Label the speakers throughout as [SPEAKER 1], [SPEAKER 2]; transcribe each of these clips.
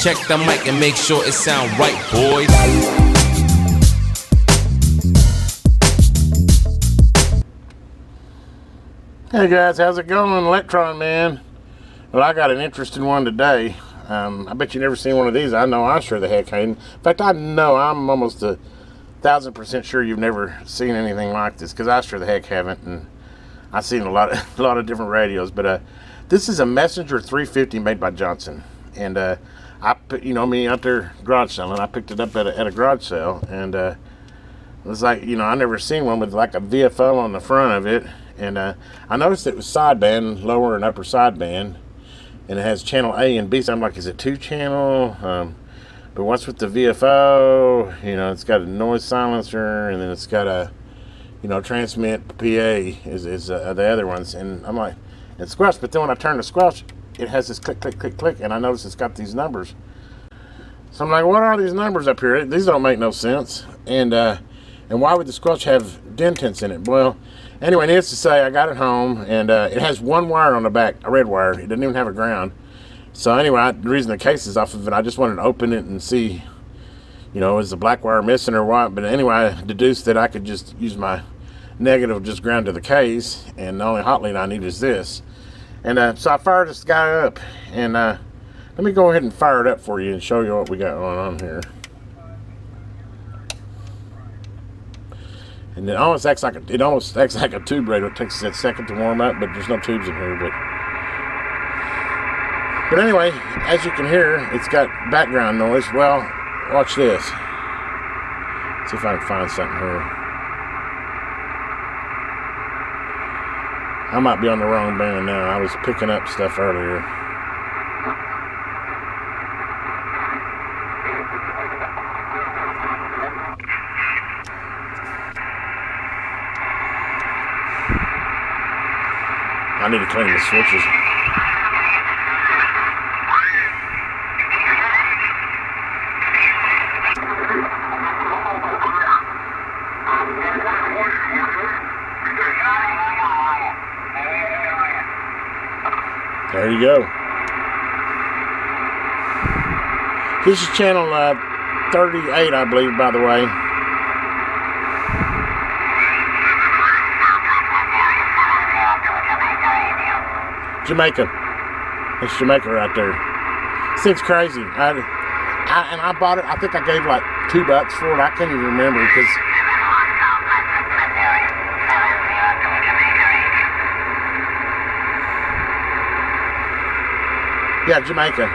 [SPEAKER 1] check the mic and make sure it sound right, boys.
[SPEAKER 2] Hey guys, how's it going, Electron Man? Well, I got an interesting one today. I bet you never seen one of these. I know I sure the heck ain't. In fact, I know I'm almost 1,000% sure you've never seen anything like this, because I sure the heck haven't. And I've seen a lot of different radios, but this is a Messenger 350 made by Johnson. And I put, me out there garage selling. I picked it up at a garage sale, and it was like, I never seen one with like a VFO on the front of it. And I noticed it was sideband, lower and upper sideband, and it has channel A and B. So I'm like, is it 2-channel? But what's with the VFO? It's got a noise silencer, and then it's got a, transmit PA is the other ones. And I'm like, it's squelch. But then when I turn the squelch, it has this click, click, click, click, and I notice it's got these numbers. So I'm like, what are these numbers up here? These don't make no sense. And why would the squelch have dentants in it? Well, anyway, needless to say, I got it home, and it has one wire on the back, a red wire. It doesn't even have a ground. So anyway, the reason the case is off of it, I just wanted to open it and see, is the black wire missing or what? But anyway, I deduced that I could just use my negative just ground to the case, and the only hot lead I need is this. And so I fired this guy up, and let me go ahead and fire it up for you and show you what we got going on here. And it almost acts like a tube radio. It takes a second to warm up, but there's no tubes in here. But anyway, as you can hear, it's got background noise. Well, watch this. See if I can find something here. I might be on the wrong band now. I was picking up stuff earlier. I need to clean the switches. There you go. This is channel 38, I believe, by the way. Jamaica. It's Jamaica right there. This thing's crazy. I bought it. I think I gave like $2 for it. I can't even remember because. Yeah, Jamaica.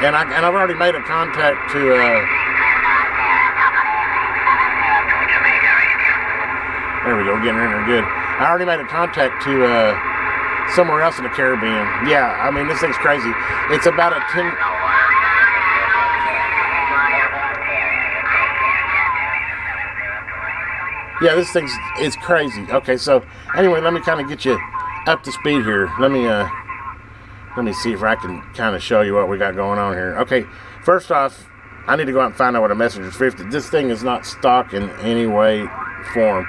[SPEAKER 2] And I've already made a contact to. There we go. Getting in there good. I already made a contact to. Somewhere else in the Caribbean. Yeah, I mean, this thing's crazy. It's about a 10... Yeah, this thing's crazy. Okay, so anyway, let me kind of get you up to speed here. Let me see if I can kind of show you what we got going on here. Okay, first off, I need to go out and find out what a Messenger 50. This thing is not stock in any way, form.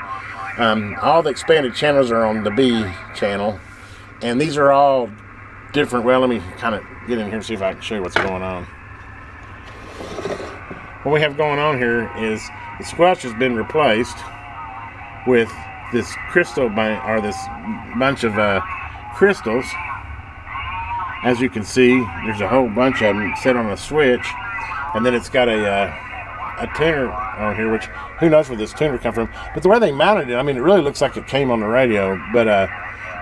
[SPEAKER 2] All the expanded channels are on the B channel. And these are all different. Well, let me kind of get in here and see if I can show you what's going on. What we have going on here is the squelch has been replaced with this crystal or this bunch of crystals. As you can see, there's a whole bunch of them set on a switch, and then it's got a tuner on here, which who knows where this tuner come from. But the way they mounted it, I mean, it really looks like it came on the radio, but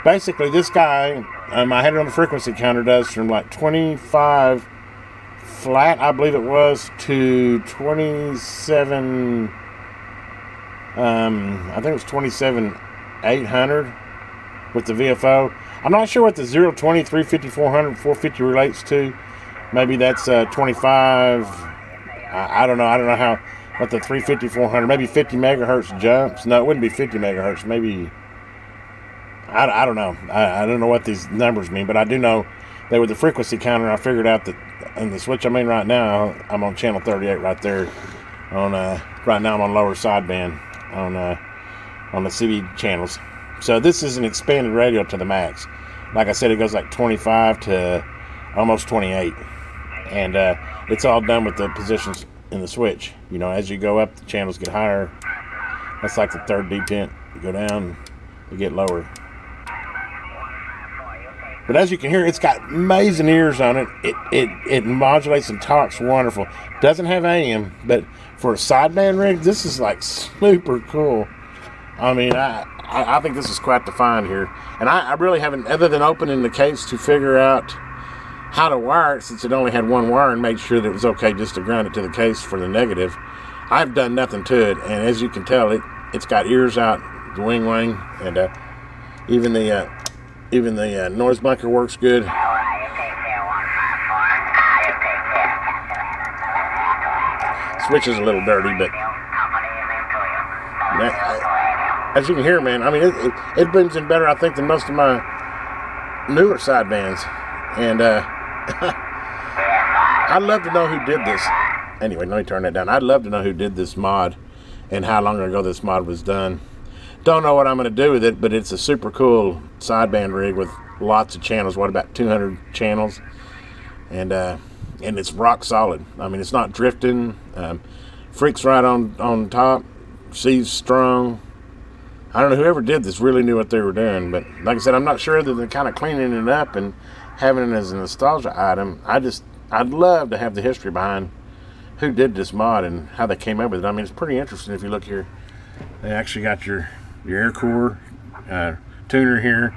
[SPEAKER 2] basically, this guy, I had it on the frequency counter, does from like 25 flat, I believe it was, to 27, I think it was 27,800 with the VFO. I'm not sure what the 020, 350, 400, 450 relates to. Maybe that's 25, I don't know. I don't know what the 350, 400, maybe 50 megahertz jumps. No, it wouldn't be 50 megahertz, maybe... I don't know. I don't know what these numbers mean, but I do know they were the frequency counter. I figured out that in the switch I'm in right now, I'm on channel 38 right there. Right now I'm on lower sideband on the CB channels. So this is an expanded radio to the max. Like I said, it goes like 25 to almost 28. And it's all done with the positions in the switch. You know, as you go up, the channels get higher. That's like the third detent. You go down, you get lower. But as you can hear, it's got amazing ears on it. It modulates and talks wonderful. Doesn't have AM, but for a sideband rig, this is like super cool. I mean, I think this is quite the find here. And I really haven't, other than opening the case to figure out how to wire it, since it only had one wire, and made sure that it was okay just to ground it to the case for the negative, I've done nothing to it. And as you can tell, it's got ears out the wing, and even the noise blanker works good. Switch is a little dirty, but as you can hear, man, I mean, it blends in better, I think, than most of my newer sidebands. And I'd love to know who did this. Anyway, let me turn that down. I'd love to know who did this mod and how long ago this mod was done. Don't know what I'm going to do with it, but it's a super cool sideband rig with lots of channels. What, about 200 channels? And it's rock solid. I mean, it's not drifting. Freaks right on top. C's strong. I don't know, whoever did this really knew what they were doing. But like I said, I'm not sure that they're kind of cleaning it up and having it as a nostalgia item. I'd love to have the history behind who did this mod and how they came up with it. I mean, it's pretty interesting. If you look here, they actually got your air core tuner here.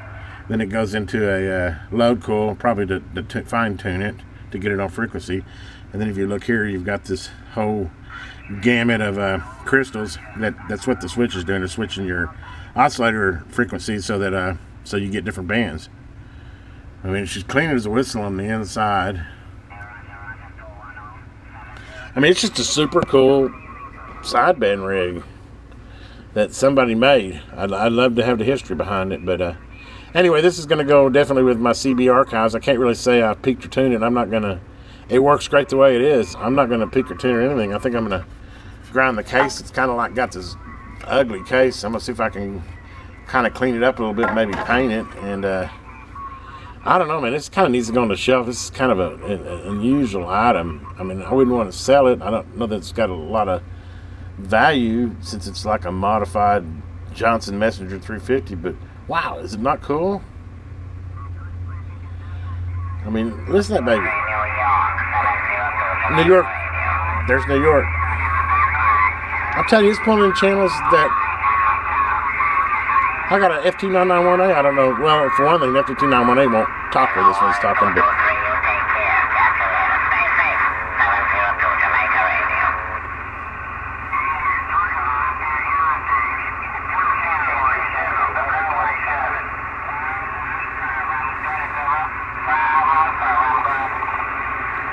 [SPEAKER 2] Then it goes into a load coil, probably to fine tune it to get it on frequency. And then if you look here, you've got this whole gamut of crystals. That's what the switch is doing. They're switching your oscillator frequency so that so you get different bands. I mean, she's clean as a whistle on the inside. I mean, it's just a super cool sideband rig that somebody made. I'd love to have the history behind it, but anyway, this is going to go definitely with my CB archives. I can't really say I peaked or tuned it. I'm not going to. It works great the way it is. I'm not going to peak or tune or anything. I think I'm going to grind the case. It's kind of like got this ugly case. I'm going to see if I can kind of clean it up a little bit, maybe paint it. And I don't know, man. This kind of needs to go on the shelf. This is kind of an unusual item. I mean, I wouldn't want to sell it. I don't know that it's got a lot of value since it's like a modified Johnson Messenger 350. But wow, is it not cool? I mean, listen to that baby. New York. There's New York. I'm telling you, it's pulling in channels that I got an FT991A. I don't know. Well, for one thing, the FT991A won't talk where this one's talking, but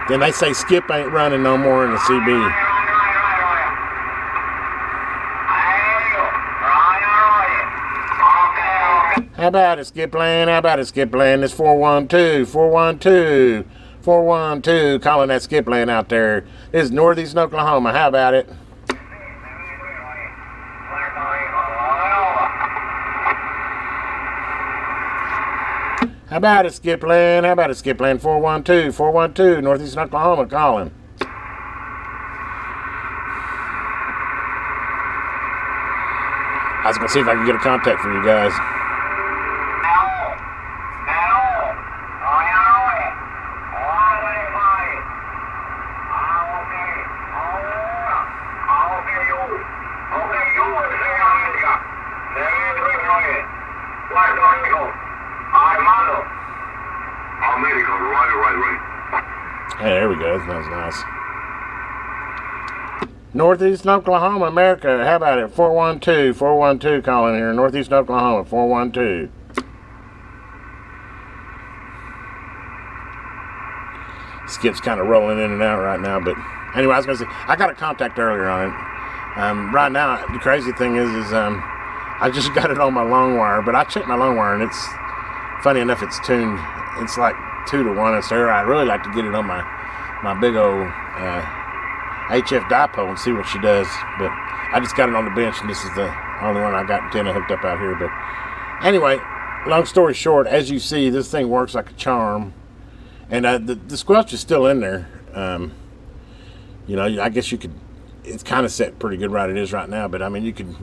[SPEAKER 2] then they say Skip ain't running no more in the CB. How about it, Skip Land? How about it, Skip Land? It's 412, 412, 412, calling that Skip Land out there. This is northeastern Oklahoma. How about it? How about it, Skip Land? How about it, Skip Land? 412, 412, northeastern Oklahoma, calling. I was going to see if I can get a contact for you guys. Hey, there we go. That was nice. Northeast Oklahoma, America. How about it? 412, 412 calling here. Northeast Oklahoma, 412. Skip's kind of rolling in and out right now, but anyway, I was going to say, I got a contact earlier on it. Right now, the crazy thing is I just got it on my long wire, but I checked my long wire, and it's, funny enough, it's tuned. It's like 2 to 1 in stereo. I'd really like to get it on my big old HF dipole and see what she does, but I just got it on the bench, and this is the only one I got antenna hooked up out here. But anyway, long story short, as you see, this thing works like a charm, and the squelch is still in there. You know, I guess you could. It's kind of set pretty good right it is right now, but I mean, you could.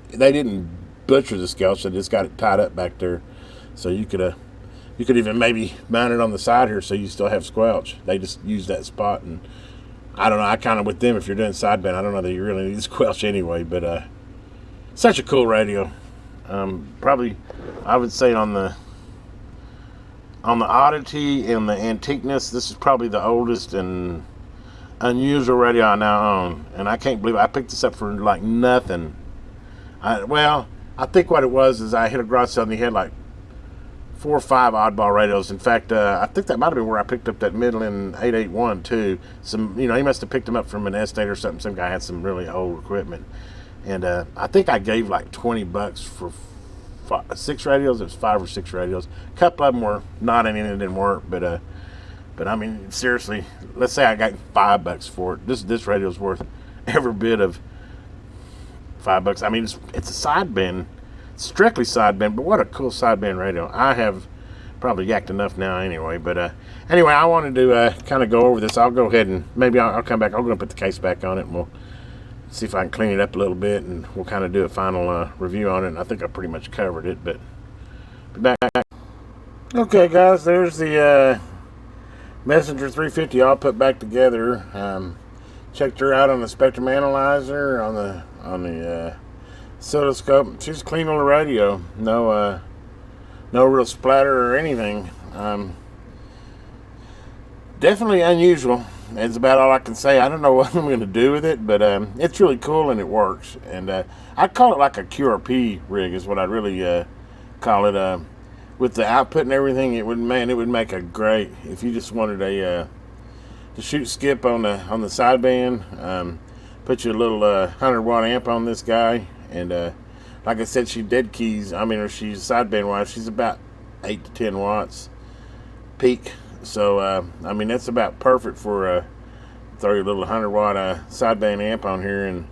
[SPEAKER 2] They didn't butcher the squelch; they just got it tied up back there, so you could even maybe mount it on the side here, so you still have squelch. They just use that spot, and I don't know. I kind of with them if you're doing sideband, I don't know that you really need squelch anyway, but such a cool radio. Probably, I would say on the oddity and the antiqueness, this is probably the oldest and unusual radio I now own, and I can't believe I picked this up for like nothing. I think what it was is I hit a garage sale and he had like 4 or 5 oddball radios. In fact, I think that might have been where I picked up that Midland 881 too. Some, you know, he must have picked them up from an estate or something. Some guy had some really old equipment, and I think I gave like $20 for 6 radios. It was 5 or 6 radios. A couple of them were not any and it didn't work, but I mean, seriously, let's say I got $5 for it. This radio is worth every bit of $5. I mean, it's a sideband, strictly sideband, but what a cool sideband radio. I have probably yacked enough now anyway, but anyway, I wanted to kind of go over this. I'll go ahead and maybe I'll come back. I'm going to put the case back on it, and we'll see if I can clean it up a little bit, and we'll kind of do a final review on it. And I think I pretty much covered it, but be back. Okay, guys, there's the Messenger 350 all put back together. Checked her out on the spectrum analyzer, on the oscilloscope. She's clean on the radio. No real splatter or anything. Definitely unusual. That's about all I can say. I don't know what I'm going to do with it, but it's really cool and it works. And I'd call it like a QRP rig is what I'd really call it. With the output and everything, it would make a great, if you just wanted a to shoot skip on the sideband. Put your little 100-watt amp on this guy, and like I said, she's sideband wise, she's about 8 to 10 watts peak. So I mean, that's about perfect for throw your little 100-watt sideband amp on here, and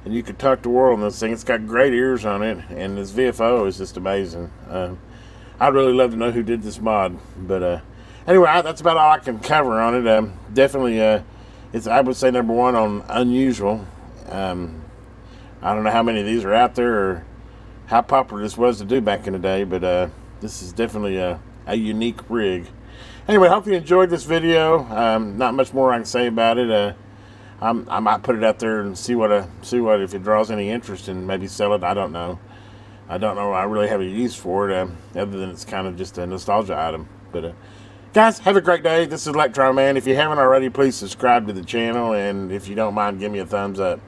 [SPEAKER 2] you could talk the world on this thing. It's got great ears on it, and this VFO is just amazing. I'd really love to know who did this mod, but anyway, that's about all I can cover on it. Definitely, it's, I would say, number one on unusual. I don't know how many of these are out there or how popular this was to do back in the day, but this is definitely a unique rig. Anyway, hope you enjoyed this video. Not much more I can say about it. I might put it out there and see what if it draws any interest and maybe sell it. I don't know. I really have a use for it, other than it's kind of just a nostalgia item. But guys, have a great day. This is Electron Man. If you haven't already, please subscribe to the channel, and if you don't mind, give me a thumbs up.